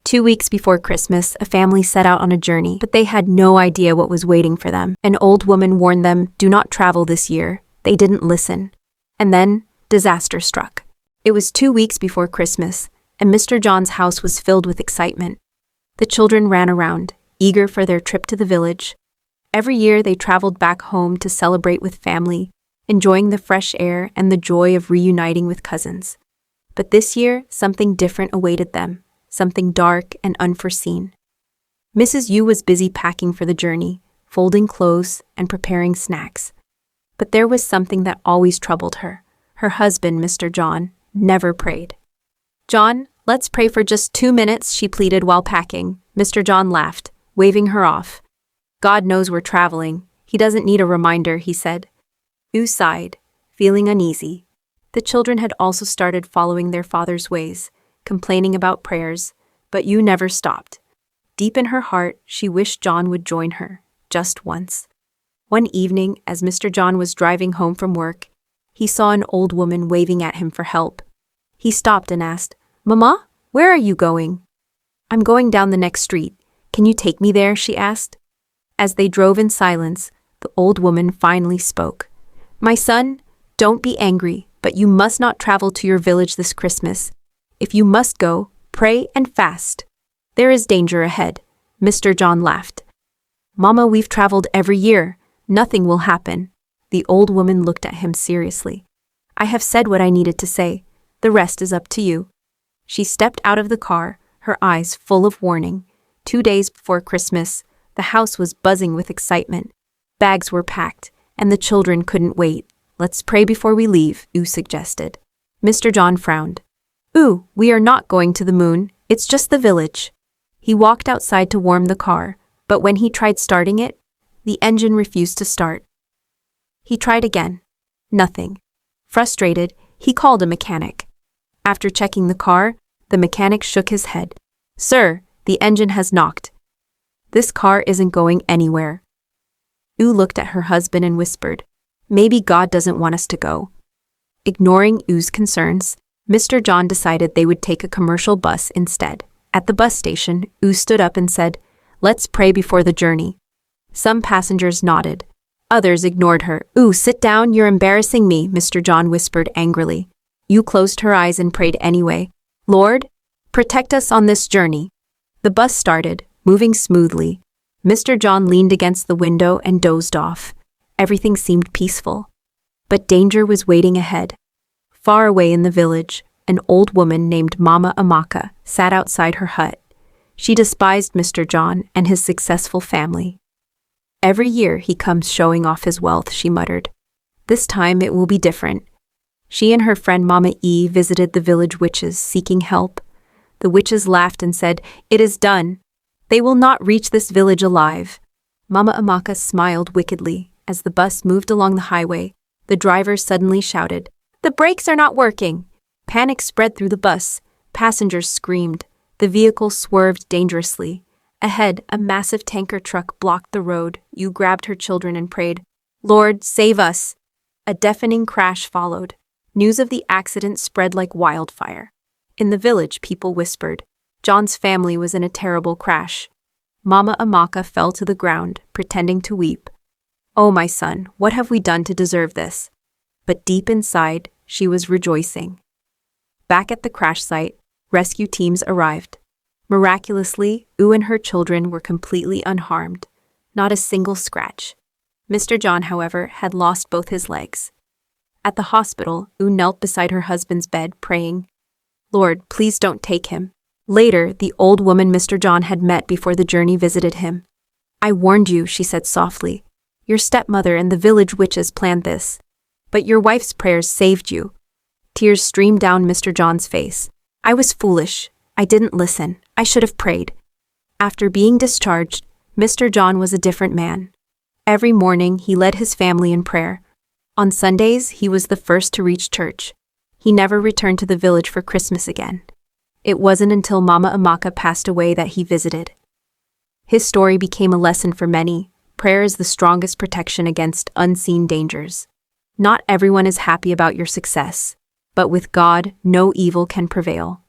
2 weeks before Christmas, a family set out on a journey, but they had no idea what was waiting for them. An old woman warned them, "Do not travel this year." They didn't listen. And then, disaster struck. It was 2 weeks before Christmas, and Mr. John's house was filled with excitement. The children ran around, eager for their trip to the village. Every year they traveled back home to celebrate with family, enjoying the fresh air and the joy of reuniting with cousins. But this year, something different awaited them. Something dark and unforeseen. Mrs. Yu was busy packing for the journey, folding clothes and preparing snacks. But there was something that always troubled her. Her husband, Mr. John, never prayed. "John, let's pray for just 2 minutes," she pleaded while packing. Mr. John laughed, waving her off. "God knows we're traveling. He doesn't need a reminder," he said. Yu sighed, feeling uneasy. The children had also started following their father's ways, complaining about prayers, but Yu never stopped. Deep in her heart, she wished John would join her, just once. One evening, as Mr. John was driving home from work, he saw an old woman waving at him for help. He stopped and asked, "Mama, where are you going?" "I'm going down the next street. Can you take me there?" she asked. As they drove in silence, the old woman finally spoke. "My son, don't be angry, but you must not travel to your village this Christmas. If you must go, pray and fast. There is danger ahead." Mr. John laughed. "Mama, we've traveled every year. Nothing will happen." The old woman looked at him seriously. "I have said what I needed to say. The rest is up to you." She stepped out of the car, her eyes full of warning. 2 days before Christmas, the house was buzzing with excitement. Bags were packed, and the children couldn't wait. "Let's pray before we leave," Yu suggested. Mr. John frowned. "Ooh, we are not going to the moon. It's just the village." He walked outside to warm the car, but when he tried starting it, the engine refused to start. He tried again. Nothing. Frustrated, he called a mechanic. After checking the car, the mechanic shook his head. "Sir, the engine has knocked. This car isn't going anywhere." Yu looked at her husband and whispered, "Maybe God doesn't want us to go." Ignoring Yu's concerns, Mr. John decided they would take a commercial bus instead. At the bus station, Yu stood up and said, "Let's pray before the journey." Some passengers nodded. Others ignored her. "Yu, sit down, you're embarrassing me," Mr. John whispered angrily. Yu closed her eyes and prayed anyway. "Lord, protect us on this journey." The bus started, moving smoothly. Mr. John leaned against the window and dozed off. Everything seemed peaceful. But danger was waiting ahead. Far away in the village, an old woman named Mama Amaka sat outside her hut. She despised Mr. John and his successful family. "Every year he comes showing off his wealth," she muttered. "This time it will be different." She and her friend Mama E visited the village witches seeking help. The witches laughed and said, "It is done. They will not reach this village alive." Mama Amaka smiled wickedly. As the bus moved along the highway, the driver suddenly shouted, "The brakes are not working!" Panic spread through the bus. Passengers screamed. The vehicle swerved dangerously. Ahead, a massive tanker truck blocked the road. Yu grabbed her children and prayed, "Lord, save us!" A deafening crash followed. News of the accident spread like wildfire. In the village, people whispered, John's family was in a terrible crash. Mama Amaka fell to the ground, pretending to weep. "Oh, my son, what have we done to deserve this?" But deep inside, she was rejoicing. Back at the crash site, rescue teams arrived. Miraculously, Yu and her children were completely unharmed. Not a single scratch. Mr. John, however, had lost both his legs. At the hospital, Yu knelt beside her husband's bed, praying, "Lord, please don't take him." Later, the old woman Mr. John had met before the journey visited him. "I warned you," she said softly. "Your stepmother and the village witches planned this. But your wife's prayers saved you." Tears streamed down Mr. John's face. "I was foolish. I didn't listen. I should have prayed." After being discharged, Mr. John was a different man. Every morning, he led his family in prayer. On Sundays, he was the first to reach church. He never returned to the village for Christmas again. It wasn't until Mama Amaka passed away that he visited. His story became a lesson for many. Prayer is the strongest protection against unseen dangers. Not everyone is happy about your success, but with God, no evil can prevail.